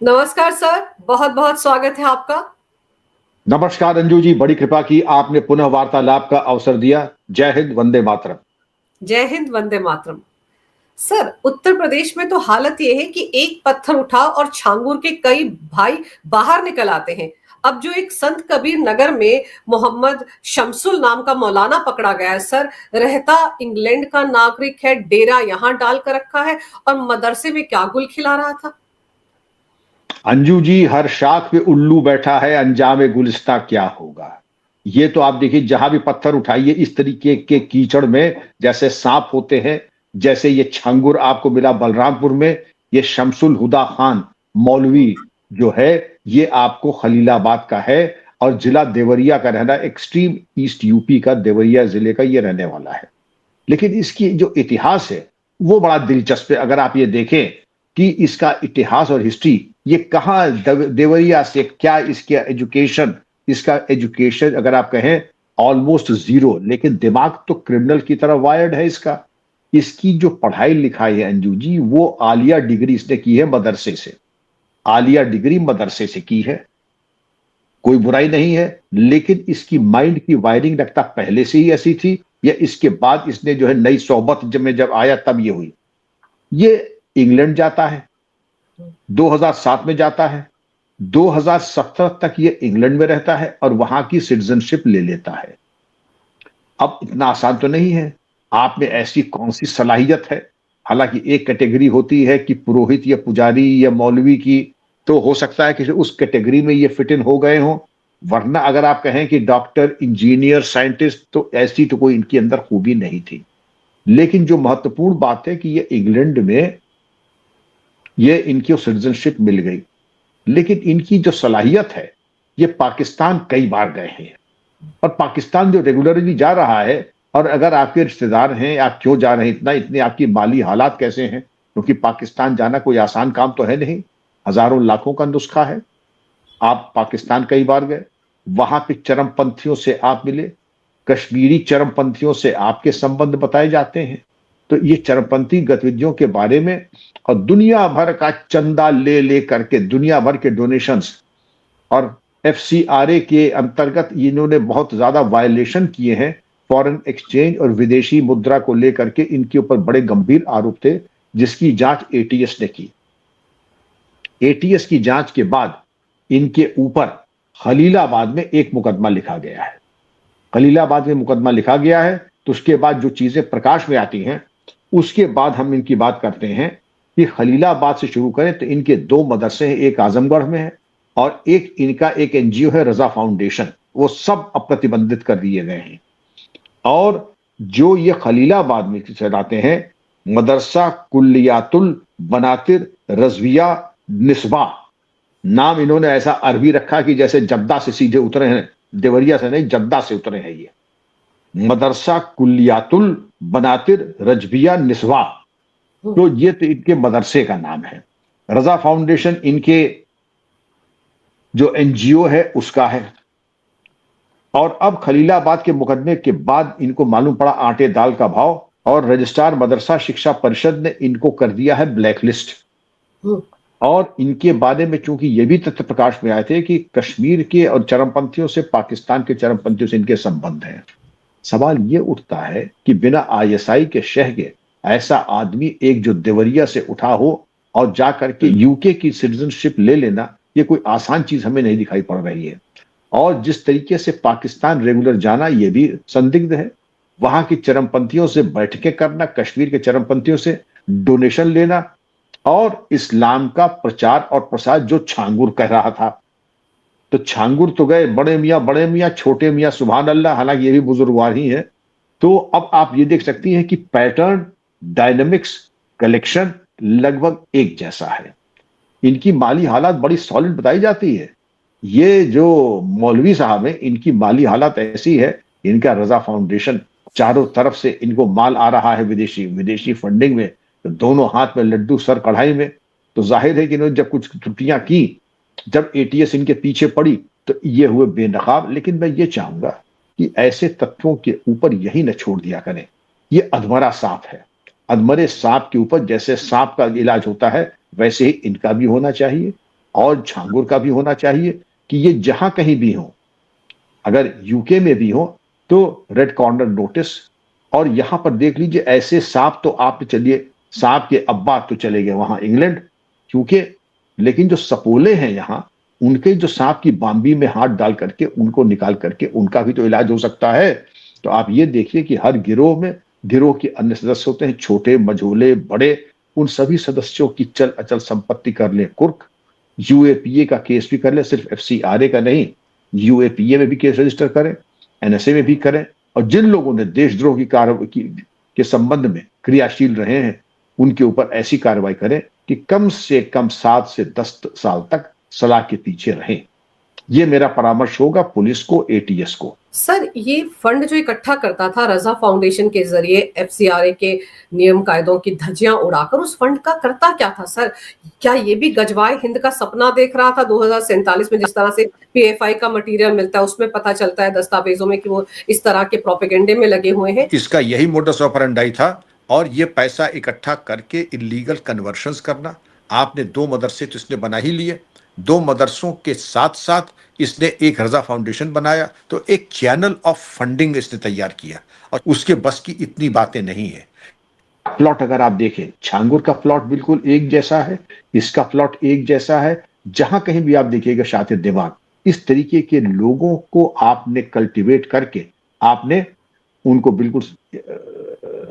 नमस्कार सर, बहुत बहुत स्वागत है आपका। नमस्कार अंजू जी, बड़ी कृपा की आपने पुनः वार्तालाप का अवसर दिया। जय हिंद, वंदे मातरम। जय हिंद, वंदे मातरम। सर, उत्तर प्रदेश में तो हालत यह है कि एक पत्थर उठा और छांगुर के कई भाई बाहर निकल आते हैं। अब जो एक संत कबीर नगर में मोहम्मद शमसुल नाम का मौलाना पकड़ा गया है सर, रहता इंग्लैंड का नागरिक है, डेरा यहां डाल कर रखा है और मदरसे में क्या गुल खिला रहा था। अंजू जी, हर शाख पे उल्लू बैठा है, अंजाम गुलिस्ता क्या होगा। ये तो आप देखिए, जहां भी पत्थर उठाइए इस तरीके के कीचड़ में जैसे सांप होते हैं। जैसे ये छंगुर आपको मिला बलरामपुर में, ये शमसुल हुदा खान मौलवी जो है, ये आपको खलीलाबाद का है और जिला देवरिया का रहना, एक्सट्रीम ईस्ट यूपी का देवरिया जिले का ये रहने वाला है। लेकिन इसकी जो इतिहास है वो बड़ा दिलचस्प है। अगर आप ये देखें कि इसका इतिहास और हिस्ट्री, ये कहाँ देवरिया से क्या इसके एजुकेशन, इसका एजुकेशन अगर आप कहें ऑलमोस्ट जीरो, लेकिन दिमाग तो क्रिमिनल की तरह वायर्ड है इसका। इसकी जो पढ़ाई लिखाई है अंजू जी, वो आलिया डिग्री इसने की है मदरसे से। आलिया डिग्री मदरसे से की है, कोई बुराई नहीं है। लेकिन इसकी माइंड की वायरिंग लगता पहले से ही ऐसी थी या इसके बाद इसने जो है नई सोहबत जब आया तब ये हुई। ये इंग्लैंड जाता है, 2007 में जाता है, 2017 तक ये इंग्लैंड में रहता है और वहां की सिटीजनशिप ले लेता है। अब इतना आसान तो नहीं है। आप में ऐसी कौन सी सलाहियत है। हालांकि एक कैटेगरी होती है कि पुरोहित या पुजारी या मौलवी की, तो हो सकता है कि उस कैटेगरी में ये फिट इन हो गए हों। वरना अगर आप कहें कि डॉक्टर, इंजीनियर, साइंटिस्ट, तो ऐसी तो कोई इनके अंदर खूबी नहीं थी। लेकिन जो महत्वपूर्ण बात है कि ये इंग्लैंड में ये इनकी सिटीजनशिप मिल गई। लेकिन इनकी जो सलाहियत है, ये पाकिस्तान कई बार गए हैं और पाकिस्तान जो रेगुलरली जा रहा है। और अगर आपके रिश्तेदार हैं, आप क्यों जा रहे हैं, इतनी आपकी माली हालात कैसे हैं, क्योंकि पाकिस्तान जाना कोई आसान काम तो है नहीं, हजारों लाखों का नुस्खा है। आप पाकिस्तान कई बार गए, वहां पे चरमपंथियों से आप मिले, कश्मीरी चरमपंथियों से आपके संबंध बताए जाते हैं। तो ये चरमपंथी गतिविधियों के बारे में और दुनिया भर का चंदा ले ले करके, दुनिया भर के डोनेशंस और एफसीआरए के अंतर्गत इन्होंने बहुत ज्यादा वायलेशन किए हैं। फॉरेन एक्सचेंज और विदेशी मुद्रा को लेकर के इनके ऊपर बड़े गंभीर आरोप थे, जिसकी जांच एटीएस ने की। एटीएस की जांच के बाद इनके ऊपर खलीलाबाद में एक मुकदमा लिखा गया है। खलीलाबाद में मुकदमा लिखा गया है, तो उसके बाद जो चीजें प्रकाश में आती हैं, उसके बाद हम इनकी बात करते हैं कि खलीलाबाद से शुरू करें तो इनके दो मदरसे हैं, एक आजमगढ़ में है और एक इनका एक एनजीओ है रजा फाउंडेशन, वो सब अप्रतिबंधित कर दिए गए हैं। और जो ये खलीलाबाद में चलाते हैं, मदरसा कुल्लियातुल बनातिर रजविया निस्बा, नाम इन्होंने ऐसा अरबी रखा कि जैसे जद्दा से सीधे उतरे हैं, देवरिया से नहीं, जद्दा से उतरे हैं ये। मदरसा कुल्लियातुल बनातिर रजबिया निस्वा, तो ये तो इनके मदरसे का नाम है। रजा फाउंडेशन इनके जो एनजीओ है उसका है। और अब खलीलाबाद के मुकदमे के बाद इनको मालूम पड़ा आटे दाल का भाव, और रजिस्ट्रार मदरसा शिक्षा परिषद ने इनको कर दिया है ब्लैकलिस्ट। और इनके बारे में चूंकि ये भी तथ्य प्रकाश में आए थे कि कश्मीर के और चरमपंथियों से, पाकिस्तान के चरमपंथियों से इनके संबंध हैं। सवाल ये उठता है कि बिना आईएसआई के शह के ऐसा आदमी एक जो देवरिया से उठा हो और जा करके यूके की सिटीजनशिप ले लेना, ये कोई आसान चीज हमें नहीं दिखाई पड़ रही है। और जिस तरीके से पाकिस्तान रेगुलर जाना, ये भी संदिग्ध है। वहां की चरमपंथियों से बैठकें करना, कश्मीर के चरमपंथियों से डोनेशन लेना, और इस्लाम का प्रचार और प्रसार जो छांगुर कह रहा था। तो छांगुर तो गए बड़े मियाँ छोटे मियाँ, सुभान अल्लाह, हालांकि ये भी बुजुर्गवार ही है। तो अब आप ये देख सकती हैं कि पैटर्न, डायनेमिक्स, कलेक्शन लगभग एक जैसा है। इनकी माली हालात बड़ी सॉलिड बताई जाती है। ये जो मौलवी साहब हैं, इनकी माली हालात ऐसी है, इनका रजा फाउंडेशन, चारों तरफ से इनको माल आ रहा है विदेशी विदेशी फंडिंग में, तो दोनों हाथ में लड्डू सर कढ़ाई में। तो जाहिर है कि इन्होंने जब कुछ त्रुटियां की, जब एटीएस इनके पीछे पड़ी, तो ये हुए बेनकाब। लेकिन मैं ये चाहूंगा कि ऐसे तत्वों के ऊपर यही न छोड़ दिया करें। ये अधमरा सांप है। अधमरे सांप के ऊपर जैसे सांप का इलाज होता है, वैसे ही इनका भी होना चाहिए। और झांगुर का भी होना चाहिए कि ये जहां कहीं भी हो, अगर यूके में भी हो तो रेड कॉर्नर नोटिस। और यहां पर देख लीजिए ऐसे सांप तो आप चलिए, सांप के अब्बा तो चले गए वहां इंग्लैंड, यूके, लेकिन जो सपोले हैं यहां, उनके जो सांप की बाम्बी में हाथ डाल करके उनको निकाल करके उनका भी तो इलाज हो सकता है। तो आप ये देखिए कि हर गिरोह में गिरोह के अन्य सदस्य होते हैं, छोटे मझोले बड़े, उन सभी सदस्यों की चल अचल संपत्ति कर ले कुर्क। यूएपीए का केस भी कर ले, सिर्फ एफसीआरए का नहीं, यूएपीए में भी केस रजिस्टर करें, एनएसए में भी करें। और जिन लोगों ने देशद्रोह की कार्रवाई के संबंध में क्रियाशील रहे हैं उनके ऊपर ऐसी कार्रवाई करें कि कम से कम 7 से 10 साल तक सलाह के पीछे रहें। ये मेरा परामर्श होगा पुलिस को, एटीएस को। सर, ये फंड जो इकट्ठा करता था रजा फाउंडेशन के जरिए एफसीआरए के नियम कायदों की धज्जियां उड़ाकर, उस फंड का करता क्या था सर? क्या ये भी गजवाए हिंद का सपना देख रहा था 2047 में? जिस तरह से पीएफआई का मटेरियल मिलता है उसमें पता चलता है दस्तावेजों में कि वो इस तरह के प्रोपेगेंडे में लगे हुए हैं। इसका यही मोडस ऑपरेंडाई था। और ये पैसा इकट्ठा करके इलीगल कन्वर्शंस करना। आपने 2 मदरसे तो इसने बना ही लिए, 2 मदरसों के साथ साथ इसने एक रजा फाउंडेशन बनाया, तो एक चैनल ऑफ फंडिंग इसने तैयार किया और उसके बस की इतनी बातें नहीं है। प्लॉट अगर आप देखें, छांगुर का प्लॉट बिल्कुल एक जैसा है, इसका प्लॉट एक जैसा है। जहां कहीं भी आप देखिएगा शातिर दिमाग, इस तरीके के लोगों को आपने कल्टीवेट करके, आपने उनको बिल्कुल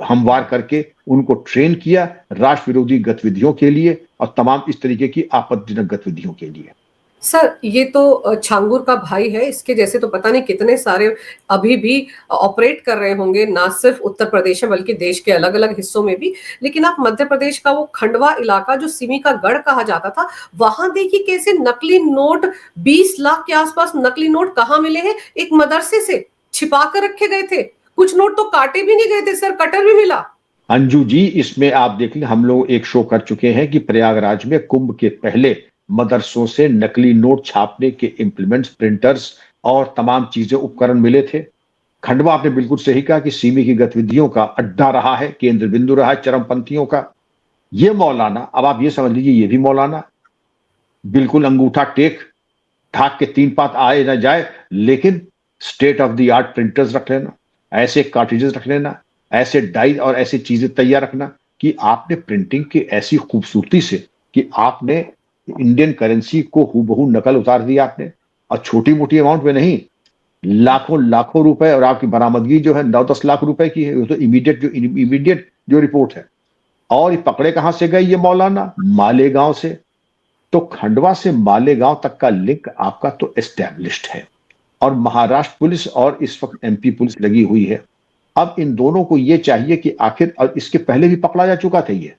हमवार करके उनको ट्रेन किया राष्ट्र विरोधी गतिविधियों के लिए और तमाम इस तरीके की आपत्तिजनक गतिविधियों के लिए। सर, ये तो छांगुर का भाई है, इसके जैसे तो पता नहीं कितने सारे अभी भी ऑपरेट कर रहे होंगे, ना सिर्फ उत्तर प्रदेश में बल्कि देश के अलग अलग हिस्सों में भी। लेकिन आप मध्य प्रदेश का वो खंडवा इलाका जो सिमी का गढ़ कहा जाता था, वहां देखिए कैसे नकली नोट, 20 लाख के आसपास नकली नोट कहाँ मिले हैं? एक मदरसे से छिपा कर रखे गए थे। कुछ नोट तो काटे भी नहीं गए थे सर, कटर भी मिला। अंजू जी, इसमें आप देख लें, हम लोग एक शो कर चुके हैं कि प्रयागराज में कुंभ के पहले मदरसों से नकली नोट छापने के इंप्लीमेंट्स, प्रिंटर्स और तमाम चीजें, उपकरण मिले थे। खंडवा आपने बिल्कुल सही कहा कि सीमी की गतिविधियों का अड्डा रहा है, केंद्र बिंदु रहा है चरमपंथियों का। ये मौलाना, अब आप ये समझ लीजिए, ये भी मौलाना बिल्कुल अंगूठा टेक, ठाक के 3 पात आए ना जाए, लेकिन state of the art printers रख लेना, ऐसे कार्ट्रिजेस रख लेना, ऐसे डाई और ऐसी चीजें तैयार रखना कि आपने प्रिंटिंग की ऐसी खूबसूरती से कि आपने इंडियन करेंसी को हूबहू नकल उतार दिया आपने, और छोटी मोटी अमाउंट में नहीं, लाखों लाखों रुपए। और आपकी बरामदगी जो है 9-10 लाख रुपए की है, वो तो इमीडिएट जो रिपोर्ट है। और ये पकड़े कहां से गए ये मौलाना? मालेगांव से। तो खंडवा से मालेगांव तक का लिंक आपका तो एस्टैब्लिश्ड है, और महाराष्ट्र पुलिस और इस वक्त एमपी पुलिस लगी हुई है। अब इन दोनों को ये चाहिए कि आखिर, और इसके पहले भी पकड़ा जा चुका था ये,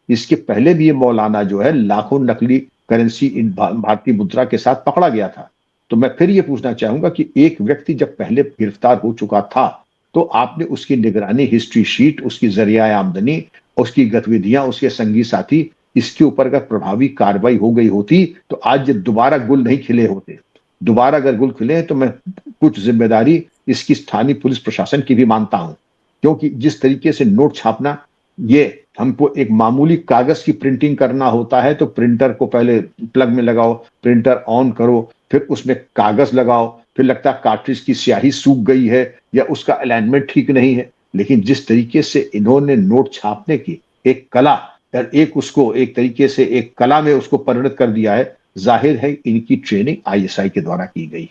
इसके पहले भी ये मौलाना जो है लाखों नकली करेंसी इन भारतीय मुद्रा के साथ पकड़ा गया था। तो मैं फिर ये पूछना चाहूंगा कि एक व्यक्ति जब पहले गिरफ्तार हो चुका था तो आपने उसकी निगरानी, हिस्ट्री शीट, उसकी जरिया आमदनी, उसकी गतिविधियां, उसके संगी साथी, इसके ऊपर अगर प्रभावी कार्रवाई हो गई होती तो आज ये दोबारा गुल नहीं खिले होते। दोबारा अगर गुल खिले तो मैं कुछ जिम्मेदारी इसकी स्थानीय पुलिस प्रशासन की भी मानता हूं, क्योंकि जिस तरीके से नोट छापना, ये हमको एक मामूली कागज की प्रिंटिंग करना होता है तो प्रिंटर को पहले प्लग में लगाओ, प्रिंटर ऑन करो, फिर उसमें कागज लगाओ, फिर लगता है कार्ट्रिज की स्याही सूख गई है या उसका अलाइनमेंट ठीक नहीं है। लेकिन जिस तरीके से इन्होंने नोट छापने की एक कला, एक उसको एक तरीके से एक कला में उसको परिणत कर दिया है, जाहिर है इनकी ट्रेनिंग आईएसआई के द्वारा की गई।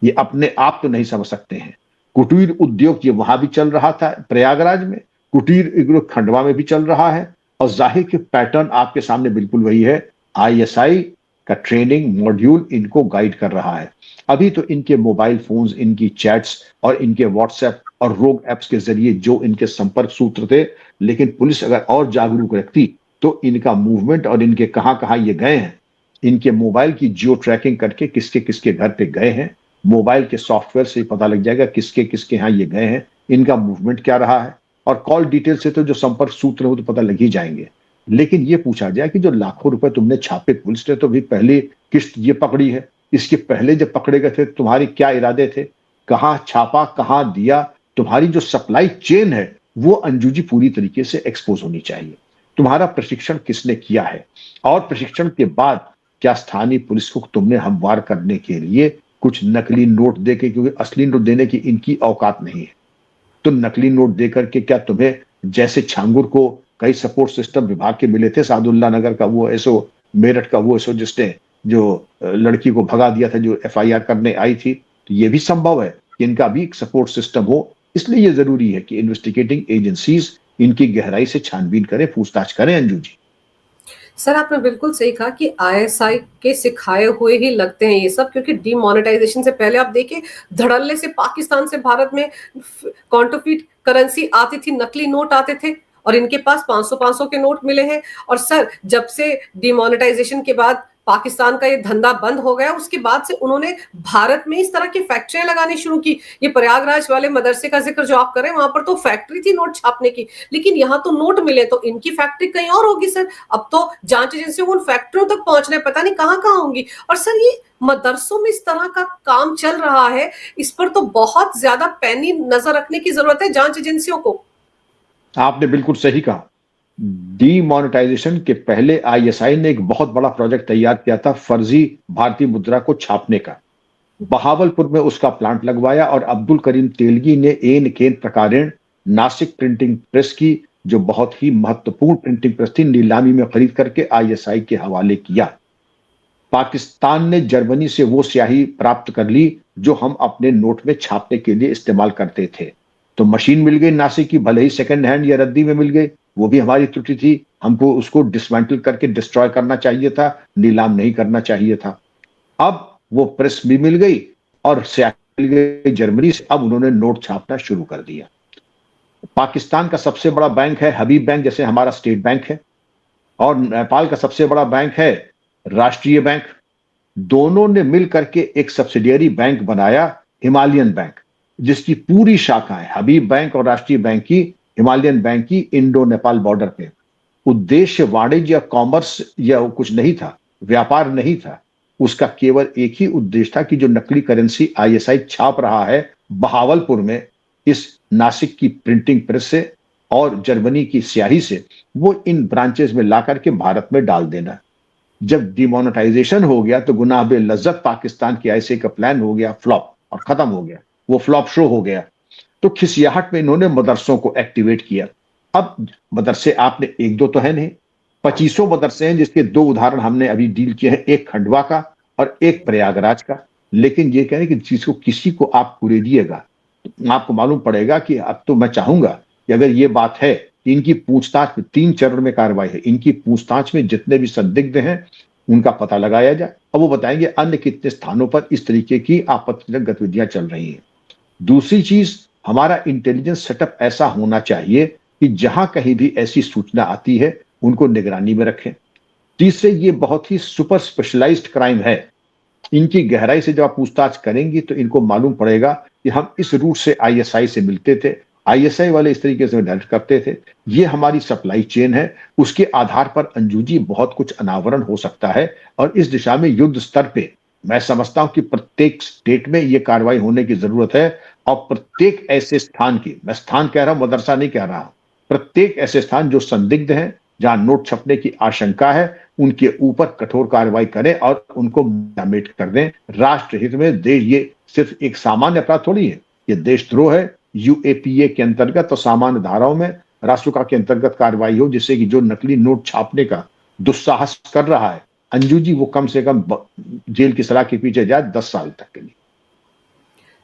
ये अपने आप तो नहीं समझ सकते हैं। कुटीर उद्योग ये वहां भी चल रहा था प्रयागराज में, कुटीर उद्योग खंडवा में भी चल रहा है, और जाहिर के पैटर्न आपके सामने बिल्कुल वही है। आईएसआई का ट्रेनिंग मॉड्यूल इनको गाइड कर रहा है। अभी तो इनके मोबाइल फोन्स, इनकी चैट्स और इनके व्हाट्सएप और रोग एप्स के जरिए जो इनके संपर्क सूत्र थे, लेकिन पुलिस अगर और जागरूक रखती तो इनका मूवमेंट और इनके कहां कहां ये गए हैं, इनके मोबाइल की जियो ट्रैकिंग करके किसके किसके घर पे गए हैं, मोबाइल के सॉफ्टवेयर से पता लग जाएगा किसके किसके यहाँ ये गए हैं, इनका मूवमेंट क्या रहा है, और कॉल डिटेल से तो जो संपर्क सूत्र है वो तो पता लग ही जाएंगे। लेकिन ये पूछा जाए कि जो लाखों रुपए तुमने छापे, पुलिस ने तो भी पहली किस्त ये पकड़ी है, इसके पहले जब पकड़े गए थे तुम्हारे क्या इरादे थे, कहां छापा, कहां दिया, तुम्हारी जो सप्लाई चेन है वो अंजू जी पूरी तरीके से एक्सपोज होनी चाहिए। तुम्हारा प्रशिक्षण किसने किया है, और प्रशिक्षण के बाद तुम्हारी जो सप्लाई चेन है वो अंजू जी पूरी तरीके से एक्सपोज होनी चाहिए। तुम्हारा प्रशिक्षण किसने किया है, और प्रशिक्षण के बाद तुम्हारी जो सप्लाई चेन है वो अंजू जी पूरी तरीके से एक्सपोज होनी चाहिए। तुम्हारा प्रशिक्षण किसने किया है, और प्रशिक्षण के बाद तुम्हारी जो सप्लाई चेन है वो अंजू जी पूरी तरीके से एक्सपोज होनी चाहिए। क्या स्थानीय पुलिस को तुमने हमवार करने के लिए कुछ नकली नोट देके, क्योंकि असली नोट देने की इनकी औकात नहीं है, तो नकली नोट देकर के क्या तुम्हें, जैसे छांगुर को कई सपोर्ट सिस्टम विभाग के मिले थे, सादुल्ला नगर का वो एसओ, मेरठ का वो एसओ जिसने जो लड़की को भगा दिया था जो एफआईआर करने आई थी, तो ये भी संभव है कि इनका भी एक सपोर्ट सिस्टम हो। इसलिए ये जरूरी है कि इन्वेस्टिगेटिंग एजेंसीज इनकी गहराई से छानबीन करें, पूछताछ करें। अंजू जी, सर आपने बिल्कुल सही कहा कि आईएसआई के सिखाए हुए ही लगते हैं ये सब, क्योंकि डीमोनेटाइजेशन से पहले आप देखिए धड़ल्ले से पाकिस्तान से भारत में कॉन्टरफीट करेंसी आती थी, नकली नोट आते थे और इनके पास 500 के नोट मिले हैं। और सर जब से डीमोनेटाइजेशन के बाद पाकिस्तान का ये धंधा बंद हो गया, उसके बाद से उन्होंने भारत में इस तरह की फैक्ट्रियां लगानी शुरू की। ये प्रयागराज वाले मदरसे का जिक्र जो आप कर रहे हैं, वहां पर तो फैक्ट्री थी नोट छापने की, लेकिन यहाँ तो नोट मिले तो इनकी फैक्ट्री कहीं और होगी सर। अब तो जांच एजेंसी उन फैक्ट्रियों तक पहुंचने पता नहीं कहां कहां होंगी। और सर ये मदरसों में इस तरह का काम चल रहा है, इस पर तो बहुत ज्यादा पैनी नजर रखने की जरूरत है जांच एजेंसियों को। आपने बिल्कुल सही कहा। डीमोनेटाइजेशन के पहले आईएसआई ने एक बहुत बड़ा प्रोजेक्ट तैयार किया था फर्जी भारतीय मुद्रा को छापने का। बहावलपुर में उसका प्लांट लगवाया और अब्दुल करीम तेलगी ने एन केन प्रकारेण नासिक प्रिंटिंग प्रेस की, जो बहुत ही महत्वपूर्ण प्रिंटिंग प्रेस थी, नीलामी में खरीद करके आईएसआई के हवाले किया। पाकिस्तान ने जर्मनी से वो स्याही प्राप्त कर ली जो हम अपने नोट में छापने के लिए इस्तेमाल करते थे। तो मशीन मिल गई नासिक की, भले ही सेकंड हैंड या रद्दी में मिल गई, वो भी हमारी त्रुटि थी। हमको उसको डिसमेंटल करके डिस्ट्रॉय करना चाहिए था, नीलाम नहीं करना चाहिए था। अब वो प्रेस भी मिल गई और स्याही मिल गई जर्मनी से, अब उन्होंने नोट छापना शुरू कर दिया। पाकिस्तान का सबसे बड़ा बैंक है हबीब बैंक, जैसे हमारा स्टेट बैंक है, और नेपाल का सबसे बड़ा बैंक है राष्ट्रीय बैंक। दोनों ने मिल करके एक सब्सिडियरी बैंक बनाया, हिमालयन बैंक, जिसकी पूरी शाखाएं हबीब बैंक और राष्ट्रीय बैंक की, हिमालयन बैंक की इंडो नेपाल बॉर्डर पे। उद्देश्य वाणिज्य या कॉमर्स या कुछ नहीं था, व्यापार नहीं था, उसका केवल एक ही उद्देश्य था कि जो नकली करेंसी आईएसआई छाप रहा है बहावलपुर में इस नासिक की प्रिंटिंग प्रेस से और जर्मनी की स्याही से, वो इन ब्रांचेस में ला करके भारत में डाल देना। जब डिमोनेटाइजेशन हो गया तो गुनाह बे लज्जत पाकिस्तान की ऐसे का प्लान हो गया फ्लॉप और खत्म हो गया, वो फ्लॉप शो हो गया। तो खिसियाहट में इन्होंने मदरसों को एक्टिवेट किया। अब मदरसे आपने एक दो तो है नहीं, 25 मदरसे हैं, जिसके दो उदाहरण हमने अभी डील किए हैं, एक खंडवा का और एक प्रयागराज का। लेकिन ये कह रहे हैं कि जिसको किसी को आप कुरेदिएगा तो आपको मालूम पड़ेगा कि अब तो मैं चाहूंगा कि अगर ये बात है कि इनकी पूछताछ में 3 चरण में कार्रवाई है, इनकी पूछताछ में जितने भी संदिग्ध हैं उनका पता लगाया जाए और वो बताएंगे अन्य कितने स्थानों पर इस तरीके की आपत्तिजनक गतिविधियां चल रही हैं। दूसरी चीज, हमारा इंटेलिजेंस सेटअप ऐसा होना चाहिए कि जहां कहीं भी ऐसी सूचना आती है उनको निगरानी में रखें। तीसरे, ये बहुत ही सुपर स्पेशलाइज्ड क्राइम है, इनकी गहराई से जब आप पूछताछ करेंगी तो इनको मालूम पड़ेगा कि हम इस रूट से आईएसआई से मिलते थे, आईएसआई वाले इस तरीके से डायरेक्ट करते थे, ये हमारी सप्लाई चेन है। उसके आधार पर अंजू जी बहुत कुछ अनावरण हो सकता है और इस दिशा में युद्ध स्तर पे मैं समझता हूं कि प्रत्येक स्टेट में ये कार्रवाई होने की जरूरत है और प्रत्येक ऐसे स्थान की, मैं स्थान कह रहा हूं, मदरसा नहीं कह रहा हूं, प्रत्येक ऐसे स्थान जो संदिग्ध हैं, जहां नोट छपने की आशंका है, उनके ऊपर कठोर कार्रवाई करें और उनको समेट कर दें। राष्ट्र हित में देश, ये सिर्फ एक सामान्य अपराध थोड़ी है, ये देशद्रोह है। यूएपीए के अंतर्गत और सामान्य धाराओं में राष्ट्रका के अंतर्गत कार्रवाई हो, जिससे कि जो नकली नोट छापने का दुस्साहस कर रहा है अंजू जी, वो कम से कम जेल की सलाह के पीछे जाए 10 साल तक के लिए।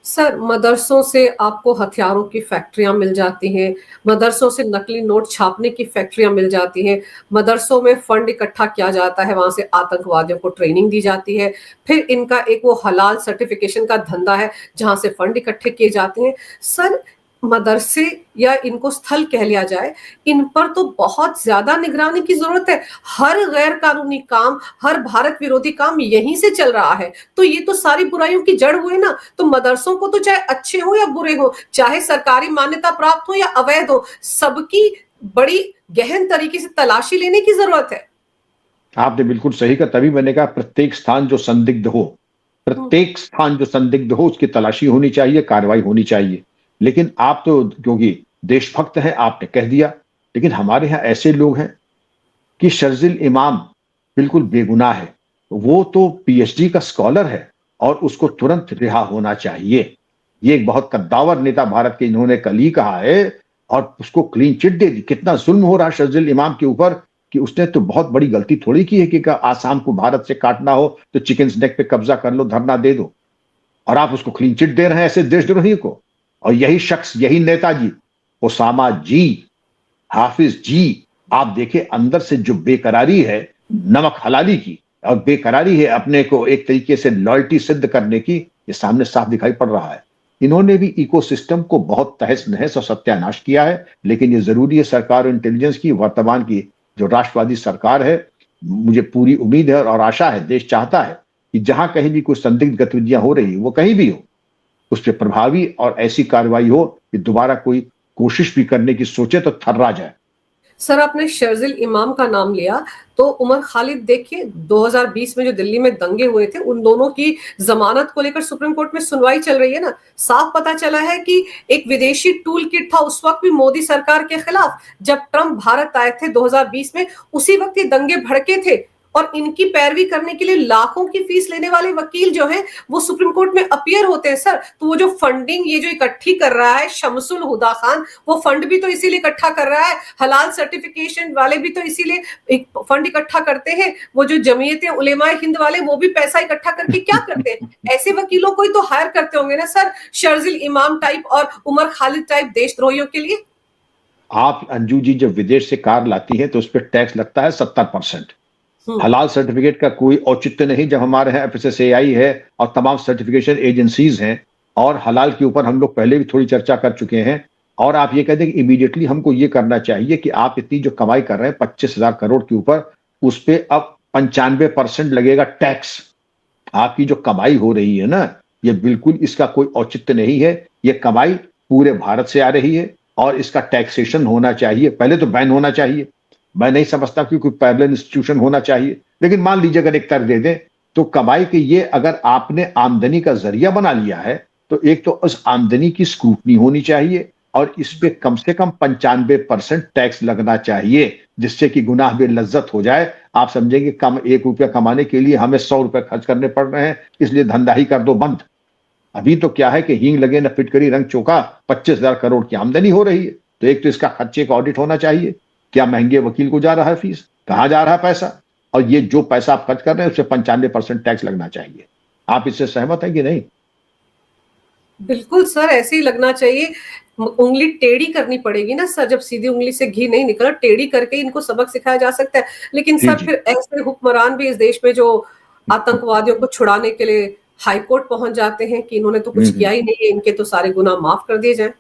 सर मदरसों से आपको हथियारों की फैक्ट्रियां मिल जाती हैं, मदरसों से नकली नोट छापने की फैक्ट्रियां मिल जाती हैं, मदरसों में फंड इकट्ठा किया जाता है, वहां से आतंकवादियों को ट्रेनिंग दी जाती है, फिर इनका एक वो हलाल सर्टिफिकेशन का धंधा है जहां से फंड इकट्ठे किए जाते हैं। सर मदरसे या इनको स्थल कह लिया जाए, इन पर तो बहुत ज्यादा निगरानी की जरूरत है। हर गैर कानूनी काम, हर भारत विरोधी काम यहीं से चल रहा है, तो ये तो सारी बुराइयों की जड़ हुए ना। तो मदरसों को तो चाहे अच्छे हो या बुरे हो, चाहे सरकारी मान्यता प्राप्त हो या अवैध हो, सबकी बड़ी गहन तरीके से तलाशी लेने की जरूरत है। आपने बिल्कुल सही कहा, तभी मैंने कहा प्रत्येक स्थान जो संदिग्ध हो, प्रत्येक स्थान जो संदिग्ध हो उसकी तलाशी होनी चाहिए, कार्रवाई होनी चाहिए। लेकिन आप तो क्योंकि देशभक्त हैं आपने कह दिया, लेकिन हमारे यहां ऐसे लोग हैं कि शर्जिल इमाम बिल्कुल बेगुनाह है, वो तो पीएचडी का स्कॉलर है और उसको तुरंत रिहा होना चाहिए। ये एक बहुत कद्दावर नेता भारत के इन्होंने कल ही कहा है और उसको क्लीन चिट दे दी। कितना जुल्म हो रहा है शर्जिल इमाम के ऊपर कि उसने तो बहुत बड़ी गलती थोड़ी की है कि आसाम को भारत से काटना हो तो चिकन नेक पे कब्जा कर लो, धरना दे दो, और आप उसको क्लीन चिट दे रहे हैं ऐसे देशद्रोही को। और यही शख्स, यही नेताजी ओसामा जी, हाफिज जी, आप देखिए अंदर से जो बेकरारी है नमक हलाली की और बेकरारी है अपने को एक तरीके से लॉयल्टी सिद्ध करने की, ये सामने साफ दिखाई पड़ रहा है। इन्होंने भी इकोसिस्टम को बहुत तहस नहस और सत्यानाश किया है, लेकिन ये जरूरी है सरकार और इंटेलिजेंस की, वर्तमान की जो राष्ट्रवादी सरकार है, मुझे पूरी उम्मीद है और आशा है, देश चाहता है कि जहां कहीं भी कोई संदिग्ध गतिविधियां हो रही है, वो कहीं भी हो, उस पर प्रभावी और ऐसी कार्रवाई हो कि दोबारा कोई कोशिश भी करने की सोचे तो थर्रा जाए। सर, आपने शर्जिल इमाम का नाम लिया तो उमर खालिद देखिए 2020 में जो दिल्ली में दंगे हुए थे, उन दोनों की जमानत को लेकर सुप्रीम कोर्ट में सुनवाई चल रही है ना। साफ पता चला है कि एक विदेशी टूल किट था उस वक्त भी मोदी सरकार के खिलाफ, जब ट्रंप भारत आए थे 2020 में, उसी वक्त ये दंगे भड़के थे। और इनकी पैरवी करने के लिए लाखों की फीस लेने वाले वकील जो हैं वो सुप्रीम कोर्ट में अपीयर होते हैं सर। तो वो जो फंडिंग ये जो इकट्ठी कर रहा है शमसुल हुदा खान, वो फंड भी तो इसीलिए इकट्ठा कर रहा है। हलाल सर्टिफिकेशन वाले भी तो इसीलिए फंड इकट्ठा करते हैं। वो जो जमीयत उलेमाए हिंद वाले, वो भी पैसा इकट्ठा करके क्या करते हैं? ऐसे वकीलों को ही तो हायर करते होंगे ना सर, शर्जिल इमाम टाइप और उमर खालिद टाइप देशद्रोहियों के लिए। आप अंजू जी जब विदेश से कार लाती है तो उस पर टैक्स लगता है 70%। हलाल सर्टिफिकेट का कोई औचित्य नहीं जब हमारे यहाँ एफएसएसएआई है और तमाम सर्टिफिकेशन एजेंसीज हैं, और हलाल के ऊपर हम लोग पहले भी थोड़ी चर्चा कर चुके हैं। और आप ये कहते हैं कि इमीडिएटली हमको ये करना चाहिए कि आप इतनी जो कमाई कर रहे हैं 25,000 करोड़ के ऊपर, उस पर अब 95% लगेगा टैक्स। आपकी जो कमाई हो रही है ना, ये बिल्कुल इसका कोई औचित्य नहीं है। ये कमाई पूरे भारत से आ रही है और इसका टैक्सेशन होना चाहिए। पहले तो बैन होना चाहिए। मैं नहीं समझता कि कोई पैरेलल इंस्टीट्यूशन होना चाहिए, लेकिन मान लीजिए अगर एक तर्क दे दें तो कमाई के ये अगर आपने आमदनी का जरिया बना लिया है तो एक तो उस आमदनी की स्क्रूटनी होनी चाहिए और इस पे कम से कम 95% टैक्स लगना चाहिए, जिससे कि गुनाह बे लज्जत हो जाए। आप समझेंगे कम 1 रुपया कमाने के लिए हमें 100 रुपए खर्च करने पड़ रहे हैं, इसलिए धंधा ही कर दो बंद। अभी तो क्या है कि हींग लगे न फिटकरी रंग चोखा, 25,000 करोड़ की आमदनी हो रही है। तो एक तो इसका खर्चे का ऑडिट होना चाहिए। क्या महंगे वकील को जा रहा है फीस, कहां जा रहा है पैसा, और ये जो पैसा आप खर्च कर रहे हैं उससे 95% टैक्स लगना चाहिए। आप इससे सहमत हैं कि नहीं? बिल्कुल सर, ऐसे ही लगना चाहिए। उंगली टेढ़ी करनी पड़ेगी ना सर, जब सीधी उंगली से घी नहीं निकला, टेढ़ी करके इनको सबक सिखाया जा सकता है। लेकिन सर फिर ऐसे हुक्मरान भी इस देश में जो आतंकवादियों को छुड़ाने के लिए हाईकोर्ट पहुंच जाते हैं कि इन्होंने तो कुछ किया ही नहीं है, इनके तो सारे गुनाह माफ कर दिए जाए।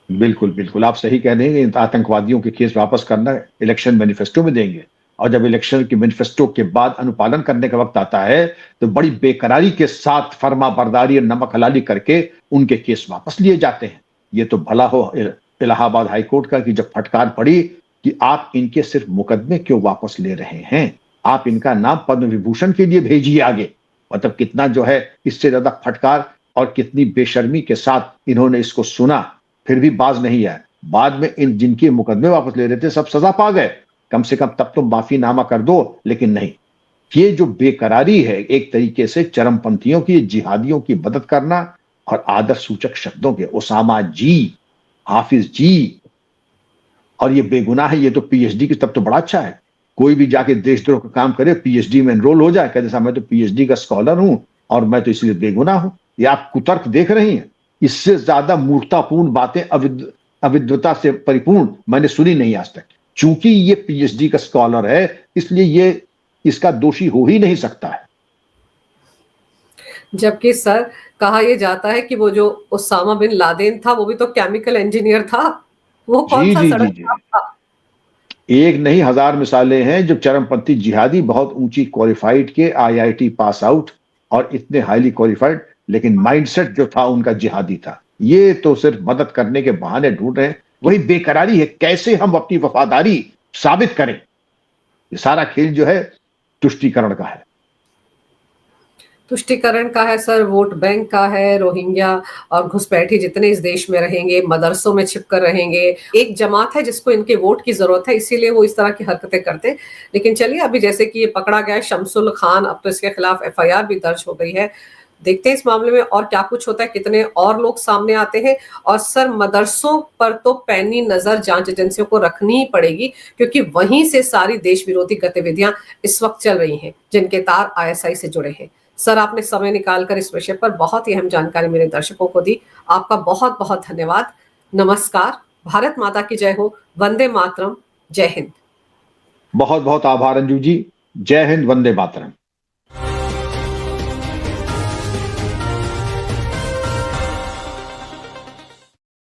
बिल्कुल बिल्कुल, आप सही कह रहे हैं। आतंकवादियों के केस वापस करना इलेक्शन मैनिफेस्टो में देंगे, और जब इलेक्शन के मैनिफेस्टो के बाद अनुपालन करने का वक्त आता है तो बड़ी बेकरारी के साथ फर्मा बरदारी और नमक हलाली करके उनके केस वापस लिए जाते हैं। ये तो भला हो इलाहाबाद हाईकोर्ट का कि जब फटकार पड़ी कि आप इनके सिर्फ मुकदमे क्यों वापस ले रहे हैं, आप इनका नाम पद्म विभूषण के लिए भेजिए आगे। मतलब कितना जो है इससे ज्यादा फटकार और कितनी बेशर्मी के साथ इन्होंने इसको सुना, फिर भी बाज नहीं आया। बाद में इन जिनके मुकदमे वापस ले रहे थे सब सजा पा गए, कम से कम तब तो माफीनामा कर दो, लेकिन नहीं। ये जो बेकरारी है एक तरीके से चरमपंथियों की, जिहादियों की मदद करना और आदर्श सूचक शब्दों के ओसामा जी, हाफिज जी, और ये बेगुनाह है। ये तो पीएचडी की, तब तो बड़ा अच्छा है। कोई भी जाके देशद्रोह का काम करे, पीएचडी में एनरोल हो जाए, कहते मैं तो पीएचडी का स्कॉलर हूं और मैं तो इसलिए बेगुनाह हूं। ये आप कुतर्क देख रही हैं। इससे ज्यादा मूर्खतापूर्ण बातें, अविद्वता से परिपूर्ण मैंने सुनी नहीं आज तक। चूंकि ये पीएचडी का स्कॉलर है इसलिए ये इसका दोषी हो ही नहीं सकता है। जबकि सर कहा यह जाता है कि वो जो ओसामा बिन लादेन था वो भी तो केमिकल इंजीनियर था। वो कौन सा सड़क था? एक नहीं 1000 मिसालें हैं जो चरमपंथी जिहादी बहुत ऊंची क्वालिफाइड के आईआईटी पास आउट और इतने हाईली क्वालिफाइड, लेकिन माइंडसेट जो था उनका जिहादी था। ये तो सिर्फ मदद करने के बहाने ढूंढ रहे हैं। वही बेकरारी है, कैसे हम अपनी वफादारी साबित करें। ये सारा खेल जो है तुष्टीकरण का है। तुष्टिकरण का है सर, वोट बैंक का है, रोहिंग्या और घुसपैठी जितने इस देश में रहेंगे, मदरसों में छिपकर रहेंगे, एक जमात है जिसको इनके वोट की जरूरत है, इसीलिए वो इस तरह की हरकतें करते। लेकिन चलिए, अभी जैसे कि ये पकड़ा गया है शमसुल खान, अब तो इसके खिलाफ एफआईआर भी दर्ज हो गई है। देखते हैं इस मामले में और क्या कुछ होता है, कितने और लोग सामने आते हैं। और सर, मदरसों पर तो पैनी नजर जांच एजेंसियों को रखनी ही पड़ेगी, क्योंकि वहीं से सारी देश विरोधी गतिविधियां इस वक्त चल रही हैं, जिनके तार आईएसआई से जुड़े हैं। सर, आपने समय निकालकर इस विषय पर बहुत ही अहम जानकारी मेरे दर्शकों को दी। आपका बहुत बहुत धन्यवाद। नमस्कार। भारत माता की जय हो। वंदे मातरम। जय हिंद। बहुत बहुत आभार अंजू जी। जय हिंद, वंदे मातरम।